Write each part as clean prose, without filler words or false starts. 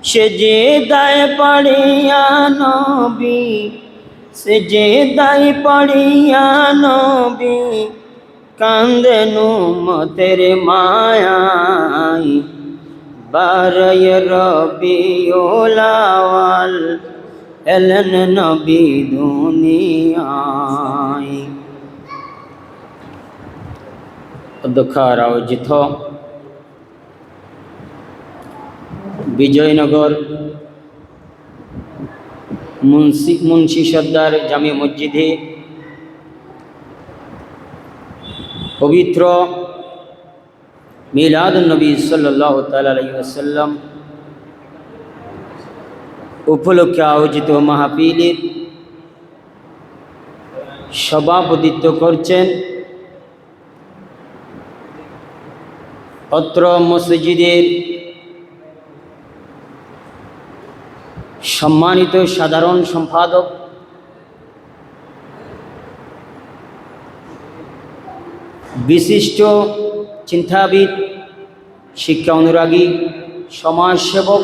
সেজদায় পড়িয়া নবী, সেজদায় পড়িয়া নবী কান্দেন উম্মতের মায়ায়। বারয় রবিউল আউয়াল এলেন নবী দুনিয়ায়। অধ্যক্ষার আয়োজিত বিজয়নগর মুন্সি সর্দার জামে মসজিদে পবিত্র মিলাদুন নবী সাল্লাল্লাহু তাআলা আলাইহি ওয়াসাল্লাম উপলক্ষে আয়োজিত মাহফিলের সভাপতিত্ব করছেন অত্র মসজিদের সম্মানিত সাধারণ সম্পাদক বিশিষ্ট চিন্তাবিদ, শিক্ষা অনুরাগী, সমাজসেবক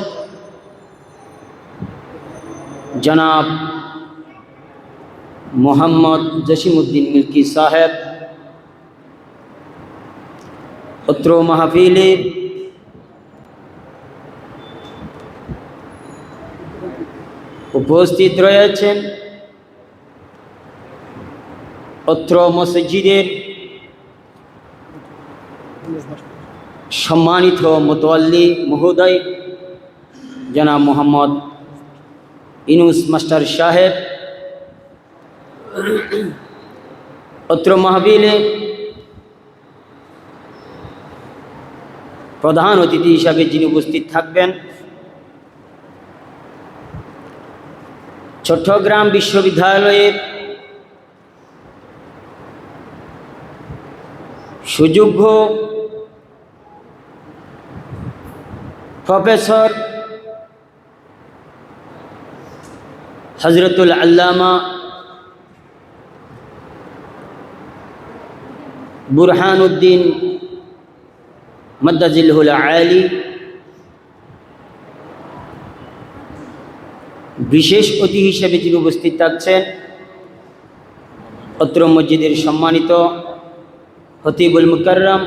জনাব মোহাম্মদ জসিমউদ্দিন মিল্কি সাহেব, অত্র মাহফিলে উপস্থিত রয়েছেন অত্র মসজিদের সম্মানিত মুতাওয়াল্লি মহোদয় জনাব মোহাম্মদ ইনুস মাস্টার সাহেব, অত্র মাহফিলে প্রধান অতিথি হিসাবে যিনি উপস্থিত থাকবেন চট্টগ্রাম বিশ্ববিদ্যালয়ের সুযোগ্য প্রফেসর হযরতুল আল্লামা বুরহানুদ্দিন মাদ্দাজিলহুল আলী, বিশেষ অতিথি হিসেবে যিনি উপস্থিত থাকছেন অত্র মসজিদের সম্মানিত খতিবুল মুকাররম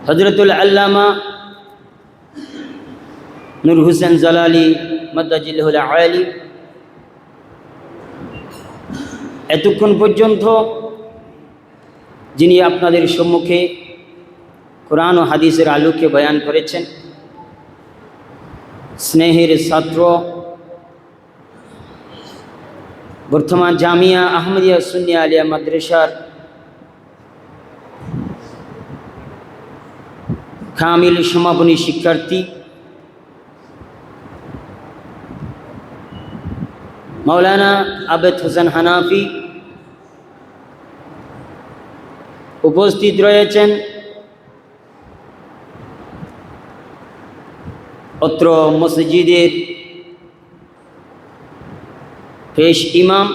হযরতুল আল্লামা নূর হোসেন জালালি মাদ্দাজিলহুল আলী। এতক্ষণ পর্যন্ত যিনি আপনাদের সম্মুখে কোরআন ও হাদিসের আলোকে বয়ান করেছেন, স্নেহের ছাত্র, বর্তমান জামিয়া আহমদিয়া সুন্নিয়া আলিয়া মাদ্রাসার কামিল সমাপনী শিক্ষার্থী মাওলানা আবেদ হোসেন হানাফি, উপস্থিত রয়েছেন অত্র মসজিদের পেশ ইমাম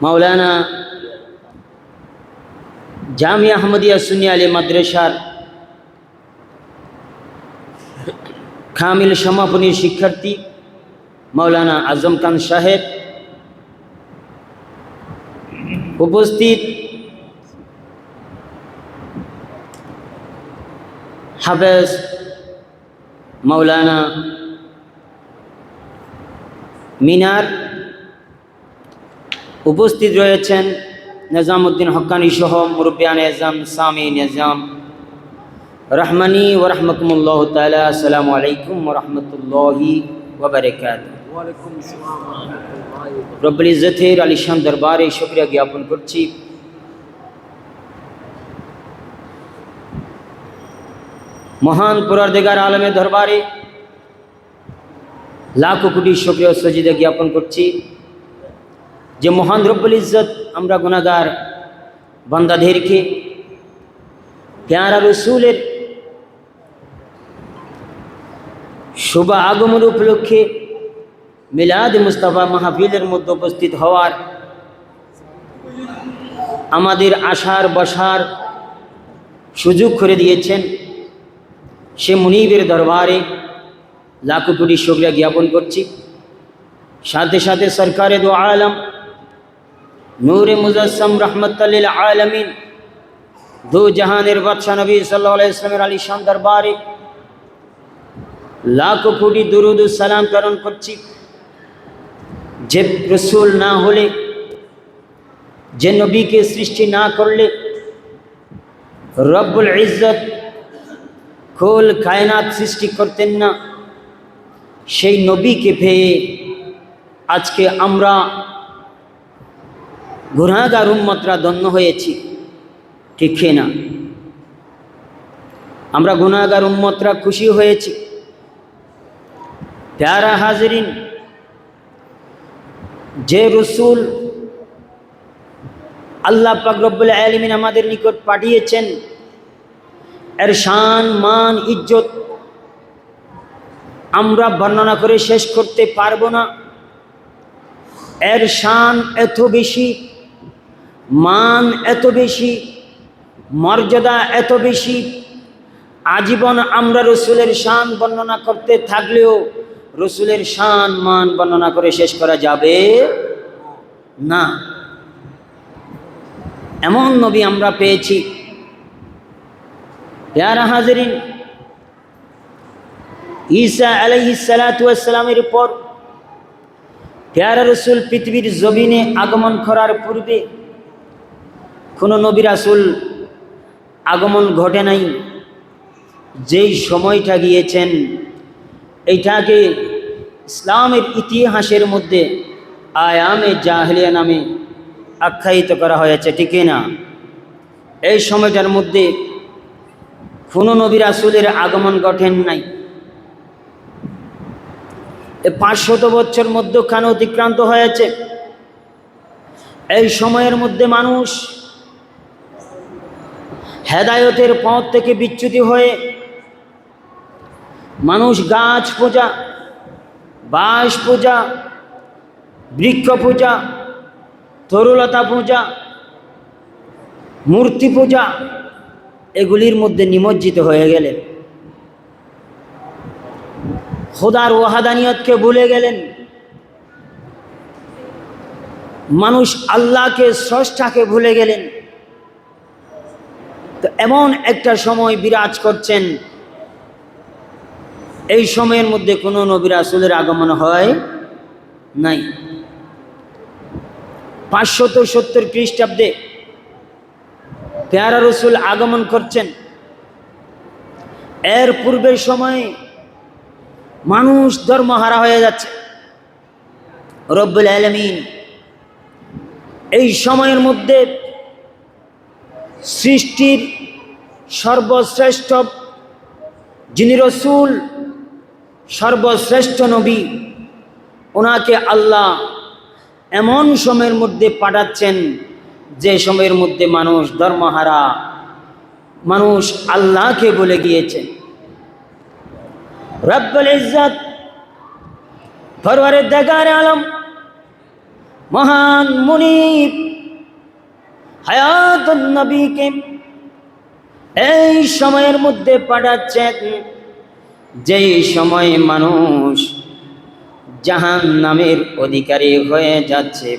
মাওলানা জামিয়া আহমদিয়া সুন্নিয়া আলিয়া মাদ্রাসার কামিল সমাপনী শিক্ষার্থী মাওলানা আজম খান সাহেব, উপস্থিত হাফেজ মাওলানা মিনার, উপস্থিত রয়েছেন নিজামউদ্দিন হক্কানি সহ মুরব্বিয়ান এজাম, সামি নিজাম রহমানি ওয়া রাহমাকুমুল্লাহ তাআলা। আসসালামু আলাইকুম ওয়া রাহমাতুল্লাহি ওয়া বারাকাতুহু। ওয়া আলাইকুম আসসালাম ওয়া রাহমাতুল্লাহি। রব্বুল ইজ্জতের আলিশান দরবারে শুকরিয়া জ্ঞাপন করছি মহান পরওয়ারদিগার আলমের দরবারে লাখো কোটি শুকরিয়া ও সাজদা জ্ঞাপন করছি যে মহান রব্বুল ইজ্জত আমরা গুনাহগার বান্দাদেরকে প্যারা রাসূলের শুভ আগমন উপলক্ষে মিলাদ মুস্তাফা মাহফিলের মধ্যে উপস্থিত হওয়ার, আমাদের আশার বসার সুযোগ করে দিয়েছেন, সে মুনিবের দরবারে লাখো কোটি শুকরিয়া জ্ঞাপন করছি। সাথে সাথে সরকারে দো আলম নূরে মুজাসসাম রহমতুল লিল আলামিন দু জাহানের বাদশাহ নবী সাল্লাল্লাহু আলাইহি ওয়াসাল্লামের আলিশান দরবারে লাখো কোটি দুরুদ ও সালাম প্রেরণ করছি। যে রসুল না হলে, যে নবীকে সৃষ্টি না করলে রব্বুল ইজ্জত কুল কায়নাত সৃষ্টি করতেন না, সেই নবীকে পেয়ে আজকে আমরা গুনাহগার উম্মতরা ধন্য হয়েছি, ঠিক না? আমরা গুনাহগার উম্মতরা খুশি হয়েছি। প্যারা হাজরিন, যে রসুল আল্লাহ পাক রব্বুল আলামিন আমাদের নিকট পাঠিয়েছেন, এর শান মান ইজ্জত আমরা বর্ণনা করে শেষ করতে পারবো না। এর শান এত বেশি, মান এত বেশি, মর্যাদা এত বেশি, আজীবন আমরা রসুলের শান বর্ণনা করতে থাকলেও রসুলের শান মান বর্ণনা করে শেষ করা যাবে না। এমন নবী আমরা পেয়েছি। প্যারা হাজরিন, ঈসা আলাইহিস সালাতু ওয়াস সালামের পর প্যারা রসুল পৃথিবীর জমিনে আগমন করার পূর্বে কোনো নবী রাসূল আগমন ঘটে নাই। যেই সময়টা গিয়েছেন এইটাকে ইসলামের ইতিহাসের মধ্যে আয়ামে জাহেলিয়া নামে আখ্যায়িত করা হয়েছে, ঠিক না? এই সময়টার মধ্যে কোনো নবী রাসূলের আগমন ঘটেন নাই। 500 বছর মধ্যখানে অতিক্রান্ত হয়েছে। এই সময়ের মধ্যে মানুষ হেদায়েতের পথ থেকে বিচ্যুতি হয়ে মানুষ গাছ পূজা, বাঁশ পূজা, বৃক্ষ পূজা, তরুলতা পূজা, মূর্তি পূজা এগুলির মধ্যে নিমজ্জিত হয়ে গেলেন। খোদার ওয়াহাদানিয়তকে ভুলে গেলেন। মানুষ আল্লাহকে, স্রষ্টাকে ভুলে গেলেন। তো এমন একটা সময় বিরাজ করছেন, এই সময়ের মধ্যে কোনো নবী রাসূলের আগমন হয় নাই। 570 খ্রিস্টাব্দে প্যারা রসুল আগমন করছেন। এর পূর্বের সময়ে মানুষ ধর্মহারা হয়ে যাচ্ছে। রব্বুল আলামিন এই সময়ের মধ্যে সৃষ্টির সর্বশ্রেষ্ঠ যিনি রসুল, সর্বশ্রেষ্ঠ নবী, ওনাকে আল্লাহ এমন সময়ের মধ্যে পাঠাচ্ছেন যে সময়ের মধ্যে মানুষ ধর্মহারা, মানুষ আল্লাহকে ভুলে গিয়েছে। রব্বুল ইজ্জত পরওয়ারদিগার আলম মহান মুনিব হায়াতুন নবীকে এই সময়ের মধ্যে পাঠাচ্ছেন যেই সময়ে মানুষ জাহান্নামের অধিকারী হয়ে যাচ্ছে,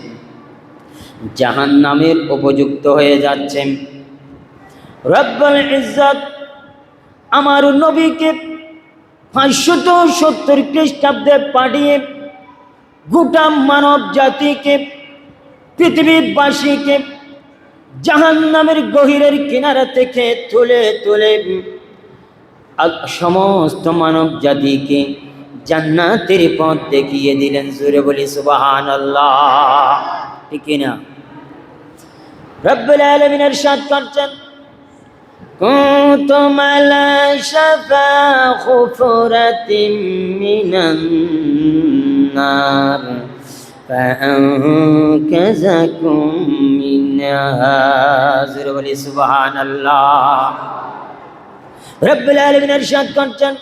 জাহান্নামের উপযুক্ত হয়ে যাচ্ছে। রব্বুল ইজ্জত আমার নবীকে 570 খ্রিস্টাব্দে পাঠিয়ে গোটা মানব জাতিকে, পৃথিবীবাসীকে জাহান্নামের গহীরের কিনারা থেকে তুলে তুলে সমস্ত মানব জাতিকে জান্নাতের পথ দেখিয়ে দিলেন। জোরে বলি সুবহানাল্লাহ, ঠিক না? রব্বুল আলামিন ইরশাদ করছেন, কুনতুম আলা শাফা খুফরাতিন মিনান নার ফাআনকাযাকুম মিনহা। জোরে বলি সুবহানাল্লাহ। রব্বুল আলামিন ইরশাদ করছেন,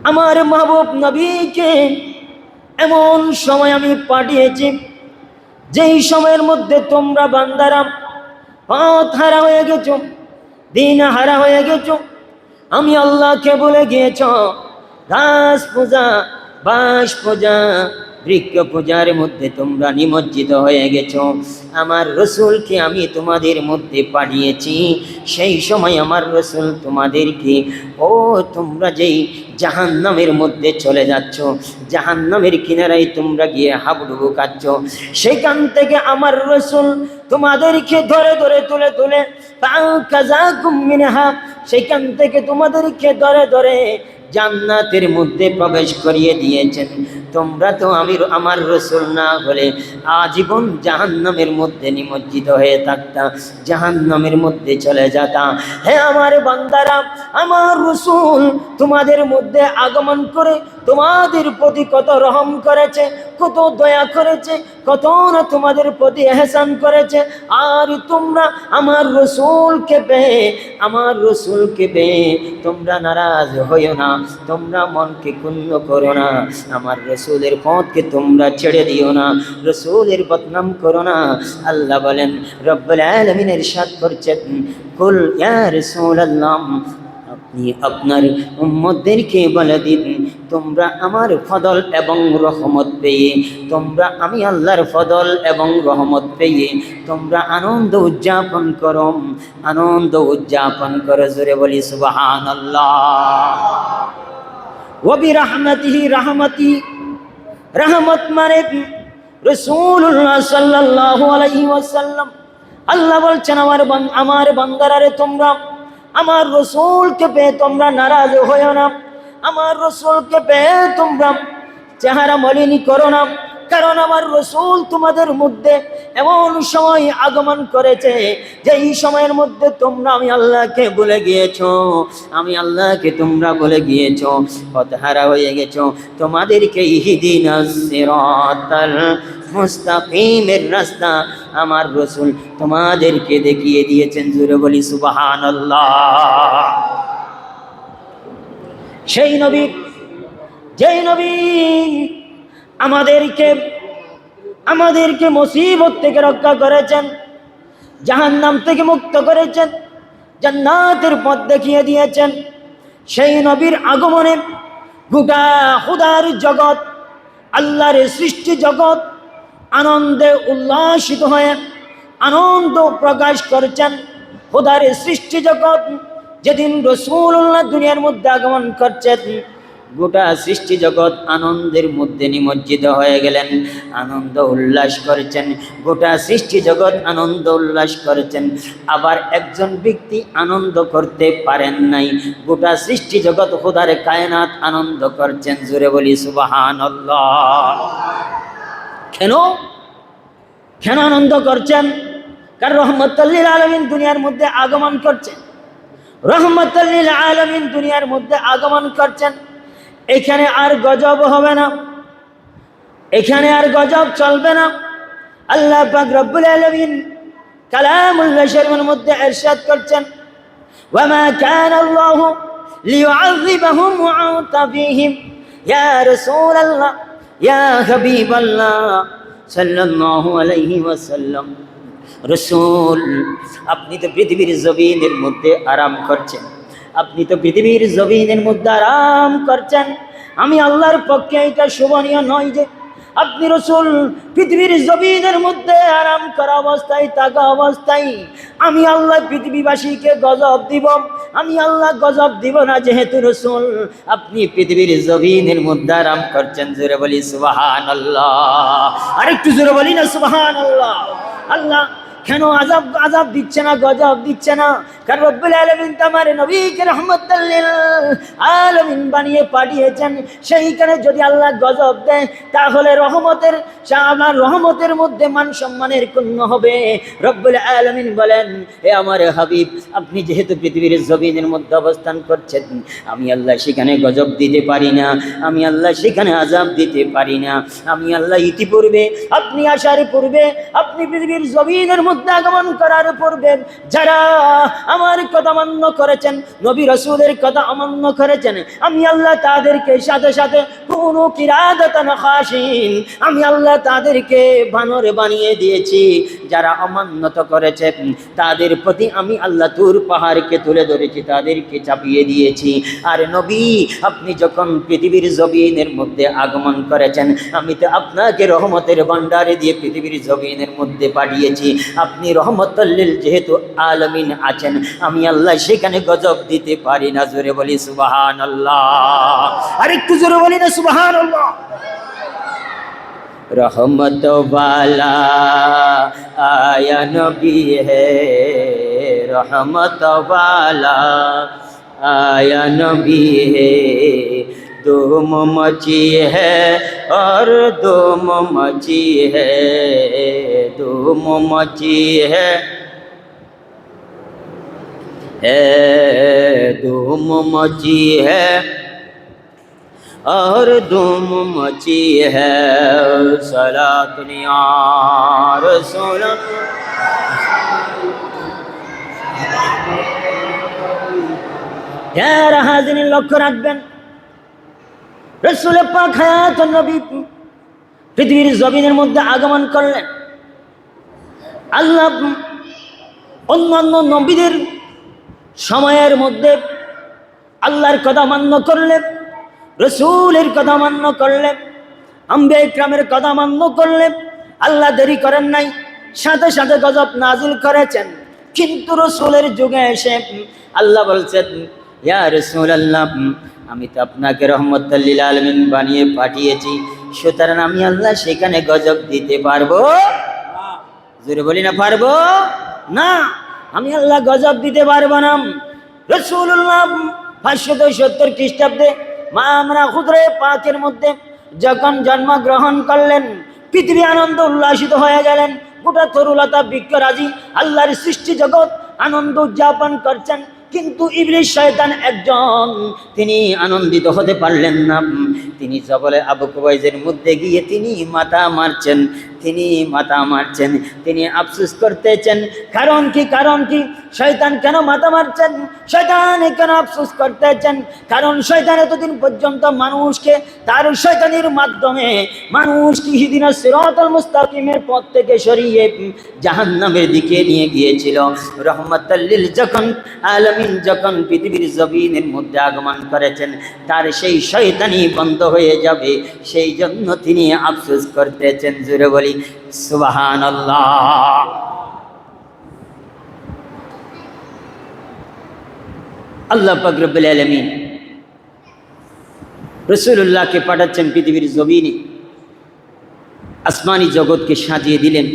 আমার মাহবুব নবীকে এমন সময় আমি পাঠিয়েছি যেই সময়ের মধ্যে তোমরা বান্দারা পথ হারা হয়ে গেছো, দিন হারা হয়ে গেছো, আমি আল্লাহকে ভুলে গিয়েছ। ঘাস পূজা, বাঁশ পূজা, বৃক্ষ পূজার মধ্যে তোমরা নিমজ্জিত হয়ে গেছো। আমার রসুলকে আমি তোমাদের মধ্যে পাঠিয়েছি, সেই সময় আমার রসুল তোমাদেরকে, ও তোমরা যেই জাহান্নামের মধ্যে চলে যাচ্ছ, জাহান্নামের কিনারায় তোমরা গিয়ে হাবুডুবু খাচ্ছ, সেখান থেকে আমার রসুল তোমাদেরকে ধরে ধরে তুলে তুলে সেখান থেকে তোমাদেরকে ধরে ধরে জান্নাতের মধ্যে প্রবেশ করিয়ে দিয়েছেন। তোমরা তো আমার রসুল না হলে আজীবন জাহান্নামের মধ্যে নিমজ্জিত হয়ে থাকতা, জাহান্নামের মধ্যে চলে যেতা। হে আমার বান্দারা, আমার রসুল তোমাদের মধ্যে আগমন করে তোমাদের প্রতি কত রহম করেছে, কত দয়া করেছে, কত না তোমাদের প্রতি এহসান করেছে। আর তোমরা আমার রসুলকে পেয়ে, আমার রসুলকে পেয়ে তোমরা নারাজ হইও না, তোমরা মনকে ক্ষুণ্ণ করো না, আমার রসুলের পথকে তোমরা ছেড়ে দিও না, রসুলের বদনাম করো না। আল্লাহ বলেন, রব্বুল আলামিন ইরশাদ করছেন, কুল ইয়া রাসূলুল্লাহ, আপনি আপনার উম্মতদেরকে বলে দিন, তোমরা আমার ফদল এবং রহমত পেয়ে, তোমরা আমি আল্লাহর ফদল এবং রহমত পেয়ে তোমরা আনন্দ উদযাপন করো, আনন্দ উদযাপন করো। জোরে বলি সুবহানাল্লাহ। ওয়া বিরহমাতিহি রাহমাতি, রহমত মানে রাসূলুল্লাহ সাল্লাল্লাহু আলাইহি ওয়াসাল্লাম। আল্লাহ বলছেন, আমার বান্দারারে, তোমরা আমার রসুলকে পেয়ে তোমরা নারাজ হইও না, আমার রসুলকে পেয়ে তোমরা চেহারা মলিনী করো না, কারণ আমার রসুল তোমাদের মধ্যে এমন সময় আগমন করেছে যে এই সময়ের মধ্যে তোমরা আমি আল্লাহকে ভুলে গিয়েছো, আমি আল্লাহকে তোমরা ভুলে গিয়েছো, পথহারা হয়ে গেছো। তোমাদেরকে ইহদিনাস সিরাতাল মুস্তাকিমের রাস্তা আমার রসুল তোমাদেরকে দেখিয়ে দিয়েছেন। জোরে বলি সুবহানাল্লাহ। সেই নবী, যেই নবী আমাদেরকে মুসিবত থেকে রক্ষা করেছেন, জাহান্নাম থেকে মুক্ত করেছেন, জান্নাতের পথ দেখিয়ে দিয়েছেন, সেই নবীর আগমনে গোটা খুদার জগৎ, আল্লাহর সৃষ্টি জগৎ আনন্দে উল্লাসিত হয়ে আনন্দ প্রকাশ করছেন। খুদার সৃষ্টি জগৎ যেদিন রাসূলুল্লাহ দুনিয়ার মধ্যে আগমন করছেন, গোটা সৃষ্টি জগৎ আনন্দের মধ্যে নিমজ্জিত হয়ে গেলেন, আনন্দ উল্লাস করেছেন, গোটা সৃষ্টি জগৎ আনন্দ উল্লাস করেছেন। আবার একজন ব্যক্তি আনন্দ করতে পারেন নাই, গোটা সৃষ্টি জগৎ খোদার কায়নাত আনন্দ করছেন। জোরে বলি সুবহানাল্লাহ। কেন কেন আনন্দ করছেন? কারণ রহমতুল লিল আলামিন দুনিয়ার মধ্যে আগমন করছেন, রহমতুল লিল আলামিন দুনিয়ার মধ্যে আগমন করছেন। এখানে আর গজব হবে না, এখানে আর গজব চলবে না। আল্লাহ পাক রব্বুল আলামিন কালামুল্লাহ শরীফের মধ্যে ইরশাদ করছেন, ওয়া মা কানা আল্লাহু লিয়ুআযিবাহুম ওয়া আনতা ফীহিম ইয়া রাসূলুল্লাহ ইয়া হাবিবাল্লাহ সাল্লাল্লাহু আলাইহি ওয়াসাল্লাম। রাসূল, আপনি তো পৃথিবীর জমিনের মধ্যে আরাম করছেন, আপনি তো পৃথিবীর জমিনের মধ্যে আরাম করছেন। আমি আল্লাহর পক্ষে এটা শোভনীয় নয় যে আপনি রাসূল পৃথিবীর জমিনের মধ্যে আরাম করা অবস্থায়, থাকা অবস্থায় আমি আল্লাহ পৃথিবীবাসীকে গজব দিব। আমি আল্লাহ গজব দিব না, যেহেতু রাসূল আপনি পৃথিবীর জমিনের মধ্যে আরাম করছেন। জোরে বলি সুবহানাল্লাহ। আরেকটু জোরে বলি না সুবহানাল্লাহ। আল্লাহ কেন আযাব দিচ্ছে না, গজব দিচ্ছে না? কারণ রব্বুল আলামিন আমার নবীকে রাহমাতুল লিল আলামিন বানিয়ে পাঠিয়েছেন। সেইখানে যদি আল্লাহ গজব দেয় তাহলে আমার রহমতের মধ্যে মান সম্মানের ক্ষুণ্ণ হবে। রব্বুল আলামিন বলেন, হে আমার হাবিব, আপনি যেহেতু পৃথিবীর জমিনের মধ্যে অবস্থান করছেন, আমি আল্লাহ সেখানে গজব দিতে পারি না, আমি আল্লাহ সেখানে আযাব দিতে পারি না। আমি আল্লাহ ইতিপূর্বে, আপনি আসার পূর্বে, আপনি পৃথিবীর জমিনের মধ্যে আগমন করার পূর্বে যারা আমার কথা মান্য করেছেন, নবী রাসূলের কথা অমান্য করেছেন, আমি আল্লাহ তাদেরকে সাথে সাথে কুনু কিরাদাতান খাশিন, আমি আল্লাহ তাদেরকে বানর বানিয়ে দিয়েছি। যারা অমান্যত করেছে তাদের প্রতি আমি আল্লাহ তুর পাহাড়কে তুলে ধরেছি, তাদেরকে চাপিয়ে দিয়েছি। আর নবী, আপনি যখন পৃথিবীর জমিনের মধ্যে আগমন করেছেন, আমি তো আপনাকে রহমতের ভান্ডারে দিয়ে পৃথিবীর জমিনের মধ্যে পাঠিয়েছি। আপনি রহমতুল লিল যেহেতু আলামিন আছেন, আমি আল্লাহ সেখানে গজব দিতে পারি না। জোরে বলি সুবহানাল্লাহ, আর একটু জোরে বলি না সুবহানাল্লাহ। रहमत वाला आया नबी है, रहमत वाला आया नबी है, धूम मची है और धूम मची है, धूम मची है, धूम मची है और धूम मची है। सलात या रसूल यार हाज़िरीन लक्ष्य রাখবেন, রাসূল পাক হায়াতুন নবী পৃথিবীর জমিনের মধ্যে আগমন করলেন। আল্লাহ অন্যান্য নবীদের সময়ের মধ্যে আল্লাহর কথা মান্য করলেন, রসুলের কথা মান্য করলেন, আম্বিয়া ইকরামের কথা মান্য করলেন। আল্লাহ দেরি করেন নাই, সাথে সাথে গজব নাজিল করেছেন। কিন্তু রসুলের যুগে এসে আল্লাহ বলছেন, ইয়া রাসূলুল্লাহ, আমি তো আপনাকে রহমতুল লিল আলামিন বানিয়ে পাঠিয়েছি, সুতরাং আমি আল্লাহ সেখানে গজব দিতে পারবো? জোরে বলি না পারবো না, আমি আল্লাহ গজব দিতে পারবো না। রাসূলুল্লাহ 570 খ্রিস্টাব্দে মা আমরা খুদরে পাকের মধ্যে যখন জন্মগ্রহণ করলেন, পৃথিবী আনন্দ উল্লাসিত হয়ে গেলেন। গোটা তরুলতা বৃক্ষরাজি আল্লাহর সৃষ্টি জগৎ আনন্দ উদযাপন করছেন। কিন্তু ইবলিস শয়তান একজন, তিনি আনন্দিত হতে পারলেন না। তিনি জবলে আবু কুবাইজের মধ্যে গিয়ে তিনি মাথা মারছেন, তিনি আফসোস করতেছেন। কারণ কি শয়তান কেন মাথা মারছেন, শয়তান কেন আফসোস করতেছেন? কারণ শয়তান এতদিন পর্যন্ত মানুষকে তার শয়তানির মাধ্যমে মানুষকে ইহদিনাস সিরাতাল মুস্তাকিমের পথ থেকে সরিয়ে জাহান্নামের দিকে নিয়ে গিয়েছিল। রহমাতুল লিল আলামিন যখন পৃথিবীর জমিনের মধ্যে আগমন করেছেন, তার সেই শয়তানি বন্ধ হয়ে যাবে, সেই জন্য তিনি আফসোস করতেছেন। জোরে বলি সুবহানাল্লাহ। আল্লাহ পাক রব্বুল আলামিন রাসূলুল্লাহকে পাঠাচ্ছেন পৃথিবীর জমিনে, আসমানি জগৎকে সাজিয়ে দিলেন।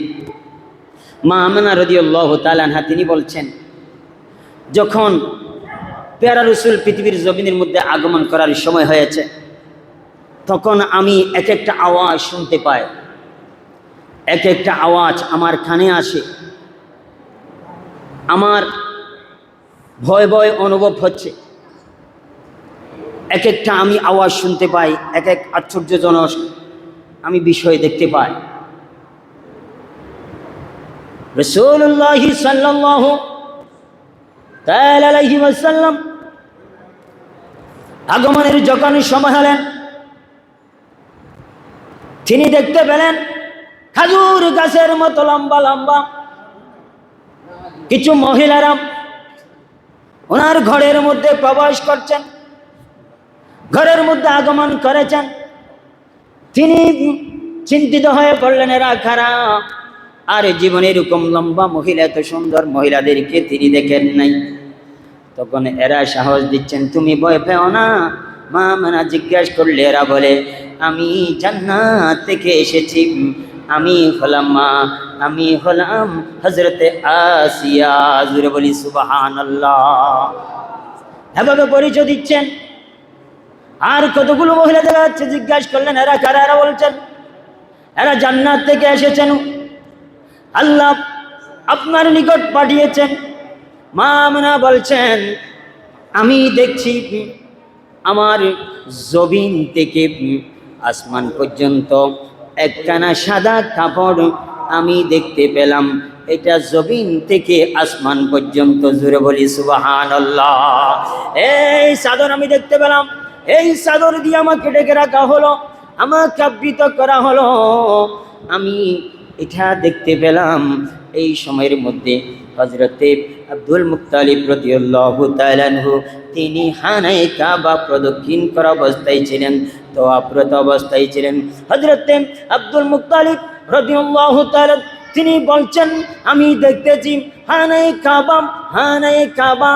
মা আমিনা রাদিয়াল্লাহু তাআলা আনহা তিনি বলছেন, যখন প্যারা রসুল পৃথিবীর জমিনের মধ্যে আগমন করার সময় হয়েছে, তখন আমি এক একটা আওয়াজ শুনতে পাই, এক একটা আওয়াজ আমার কানে আসে, আমার ভয় ভয় অনুভব হচ্ছে। এক একটা আমি আওয়াজ শুনতে পাই, এক এক আশ্চর্যজনক আমি বিষয় দেখতে পাই। রাসূলুল্লাহ সাল্লাল্লাহু তাআলা আলাইহি ওয়াসাল্লাম আগমনের যখন সময় হলেন, তিনি দেখতে পেলেন খেজুর গাছের মতো লম্বা লম্বা কিছু মহিলারা ওনার ঘরের মধ্যে প্রবেশ করছেন, ঘরের মধ্যে আগমন করেছেন। তিনি চিন্তিত হয়ে পড়লেন, এরা কারা? আর জীবনে এরকম লম্বা মহিলা, এত সুন্দর মহিলাদেরকে তিনি দেখেন নাই। তখন এরা সাহস দিচ্ছেন, তুমি ভয় পেও না। মা আমিনা জিজ্ঞাসা করলে, এরা বলে, আমি জান্নাত থেকে এসেছি, আমি হলাম হযরতে আসিয়া। জোরে বলি সুবহানাল্লাহ। এভাবে পরিচয় দিচ্ছেন। আর কতগুলো মহিলা দেখা যাচ্ছে, জিজ্ঞাসা করলেন, এরা কারা? এরা বলছেন, এরা জান্নাত থেকে এসেছেন, আল্লাহ আপনার নিকট পাঠিয়েছেন। মা আমিনা বলছেন, আমি দেখছি আমার জমিন থেকে আসমান পর্যন্ত একখানা সাদা কাপড় আমি দেখতে পেলাম। এটা জমিন থেকে আসমান পর্যন্ত, জুড়ে বলি সুবহানাল্লাহ। এই চাদর আমি দেখতে পেলাম, এই চাদর দিয়ে আমাকে ডেকে রাখা হলো, আমাকে আবৃত করা হলো। আমি এটা দেখতে পেলাম এই সময়ের মধ্যে হযরতে আব্দুল মুত্তালিব রাদিয়াল্লাহু তাআলা আনহু তিনি খানায়ে কাবা প্রদক্ষিণ করা অবস্থায় ছিলেন, তওয়াফরত অবস্থায় ছিলেন। হযরতে আব্দুল মুত্তালিব রাদিয়াল্লাহু তাআলা তিনি বলছেন, আমি দেখতেছি খানায়ে কাবা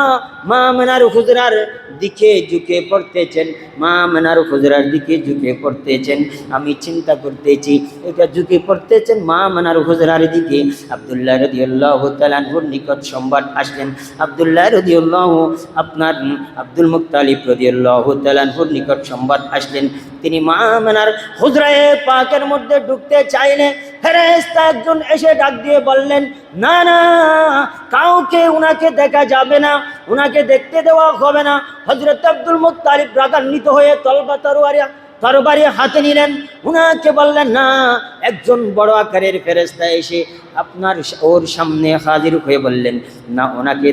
মা আমিনার হুজরার দিকে ঝুঁকে পড়তেছেন, মা আমিনার হুজরার দিকে ঝুঁকে পড়তেছেন। আমি চিন্তা করতেছি এটা ঝুঁকে পড়তেছেন মা আমিনার হুজরার দিকে। আব্দুল্লাহ রাদিয়াল্লাহু তাআলা আনহুর নিকট সংবাদ আসলেন। আব্দুল্লাহ রাদিয়াল্লাহু আপনার আব্দুল মুত্তালিব রাদিয়াল্লাহু তাআলা আনহুর নিকট সংবাদ আসলেন। তিনি মা আমিনার হুজরায়ে পাকের মধ্যে ঢুকতে চাইলেন। ফেরেশতা একজন এসে ডাক দিয়ে বললেন, না না, কাউকে উনাকে দেখা যাবে না, উনাকে দেখতে দেওয়া হবে না। হযরত আব্দুল মুত্তালিব রাগান্বিত হয়ে তরবারি হাতে নিলেন, উনাকে বললেন, না, একজন বড় আকারের ফেরেশতা এসে আপনার ওর সামনে হাজির হয়ে বললেন, না, ওনাকে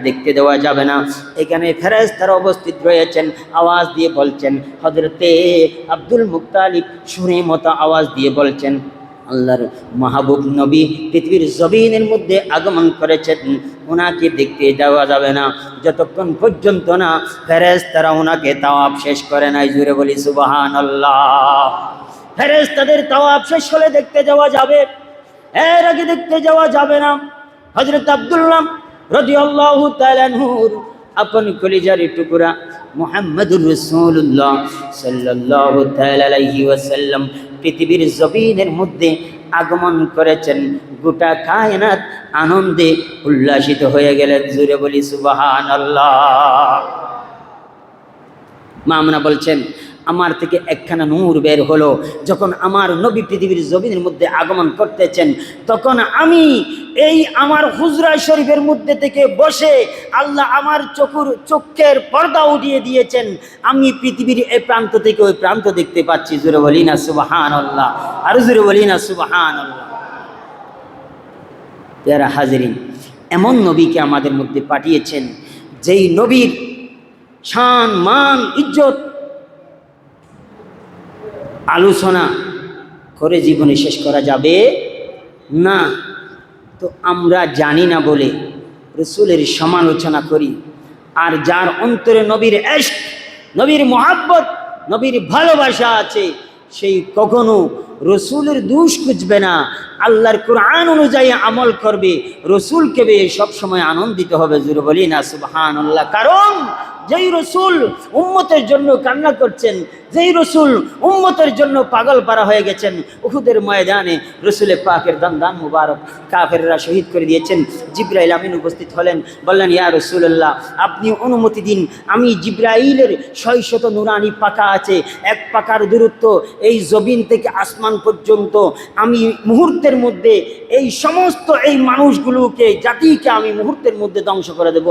দেখতে দেওয়া যাবে না। এখানে ফেরেশতারা উপস্থিত রয়েছেন, আওয়াজ দিয়ে বলছেন, হযরতে আব্দুল মুত্তালিব সুরে মতো আওয়াজ দিয়ে বলছেন, আল্লাহর মাহবুব নবী পৃথিবীর জমিনের মধ্যে আগমন করেছেন, ওনাকে দেখতে দেওয়া যাবে না যতক্ষণ পর্যন্ত না ফেরেশতারা ওনাকে তাওয়াফ শেষ করে নাই। জুড়ে বলি সুবহানাল্লাহ। ফেরেশতাদের তাওয়াফ শেষ হলে দেখতে যাওয়া যাবে, এর আগে দেখতে যাওয়া যাবে না। হযরত আব্দুল্লাহ রাদিয়াল্লাহু তাআলা আনহুর আপন কলিজার টুকরা মুহাম্মদুর রাসূলুল্লাহ সাল্লাল্লাহু তাআলা আলাইহি ওয়াসাল্লাম পৃথিবীর জমিনের মধ্যে আগমন করেছেন। গোটা কায়নাত আনন্দে উল্লাসিত হয়ে গেলেন। জুড়ে বলি সুবহানাল্লাহ। মা আমিনা বলছেন, আমার থেকে একখানা নূর বের হলো। যখন আমার নবী পৃথিবীর জমিনের মধ্যে আগমন করতেছেন, তখন আমি এই আমার হুজরা শরীফের মধ্যে থেকে বসে আল্লাহ আমার চোখের পর্দা উঠিয়ে দিয়েছেন। আমি পৃথিবীর এই প্রান্ত থেকে ওই প্রান্ত দেখতে পাচ্ছি। জোরে বলি না সুবহানাল্লাহ, আর জোরে বলি না সুবহানাল্লাহ। প্যারা হাজিরিন, এমন নবীকে আমাদের মধ্যে পাঠিয়েছেন যেই নবীর শান, মান, ইজ্জত আলোচনা করে জীবনে শেষ করা যাবে না। তো আমরা জানি না বলে রসুলের সমালোচনা করি। আর যার অন্তরে নবীর ইশক, নবীর মহাব্বত, নবীর ভালোবাসা আছে, সেই কখনো রসুলের দোষ খুঁজবে না, আল্লাহর কোরআন অনুযায়ী আমল করবে। রসুলকে সবসময় আনন্দিত হবে। জোরে বলি না সুবহানাল্লাহ। কারণ যেই রসুল উম্মতের জন্য কান্না করছেন, যেই রসুল উম্মতের জন্য পাগল পারা হয়ে গেছেন, উহুদের ময়দানে রসুলে পাকের দান মুবারক কাফেররা শহীদ করে দিয়েছেন। জিবরাইল আমিন উপস্থিত হলেন, বললেন, ইয়া রাসূলুল্লাহ, আপনি অনুমতি দিন, আমি জিবরাইলের 600 নুরানি পাকা আছে, এক পাকার দূরত্ব এই জমিন থেকে আসমান পর্যন্ত। আমি মুহূর্তের মধ্যে এই সমস্ত এই মানুষগুলোকে, জাতিকে আমি মুহূর্তের মধ্যে ধ্বংস করে দেব।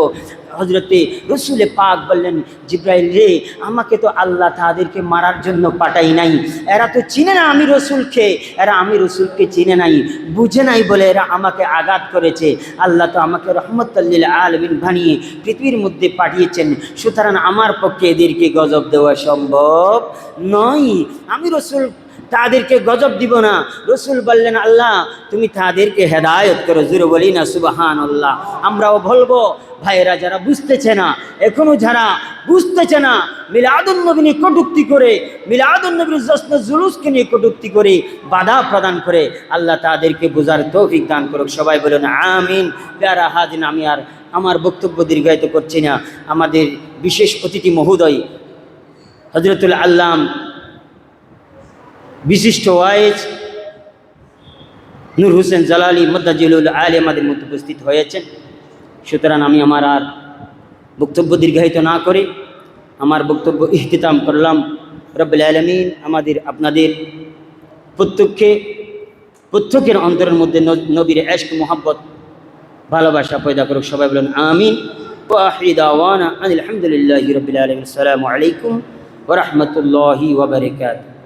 হযরতে রসুলে পাক বললেন, জিবরাইল রে, আমাকে তো আল্লাহ তাদেরকে মারার জন্য পাঠাই নাই। এরা তো চিনে না আমি রসুলকে, এরা আমি রসুলকে চিনে নাই, বুঝে নাই বলে এরা আমাকে আঘাত করেছে। আল্লাহ তো আমাকে রহমতুল লিল আলামিন বানিয়ে পৃথিবীর মধ্যে পাঠিয়েছেন, সুতরাং আমার পক্ষে এদেরকে গজব দেওয়া সম্ভব নয়। আমি রসুল তাদেরকে গজব দিব না। রসুল বললেন, আল্লাহ তুমি তাদেরকে হেদায়েত করো। জোরে বলি না সুবহানাল্লাহ। আমরাও বলবো, ভাইয়েরা যারা বুঝতেছে না, এখনো যারা বুঝতেছে না, মিলাদুন নবী নিয়ে কটূক্তি করে, মিলাদুন নবীর জশ্ন জুলুসকে নিয়ে কটূক্তি করে, বাধা প্রদান করে, আল্লাহ তাদেরকে বোঝার তৌফিক দান করুক। সবাই বলুন আমিন। প্যারা হাজির, আমি আর আমার বক্তব্য দীর্ঘায়িত করছি না। আমাদের বিশেষ অতিথি মহোদয় হযরতুল আল্লাম বিশিষ্ট ওয়াইজ নূর হোসেন জালালি মুদ্দাজিলুল আলী আমাদের মধ্যে উপস্থিত হয়েছেন। সুতরাং আমি আমার আর বক্তব্য দীর্ঘায়িত না করে আমার বক্তব্য ইহতিতাম করলাম। রব্বুল আলামিন আমাদের আপনাদের প্রত্যেকের অন্তরের মধ্যে নবীর ইশক, মুহাব্বত, ভালোবাসা পয়দা করুক। সবাই বলুন আমিন। ওয়া আখিরু দাওয়ানা আলহামদুলিল্লাহি রাব্বিল আলামিন। আসসালামু আলাইকুম ওয়া রাহমাতুল্লাহি ওয়া বারাকাতুহু।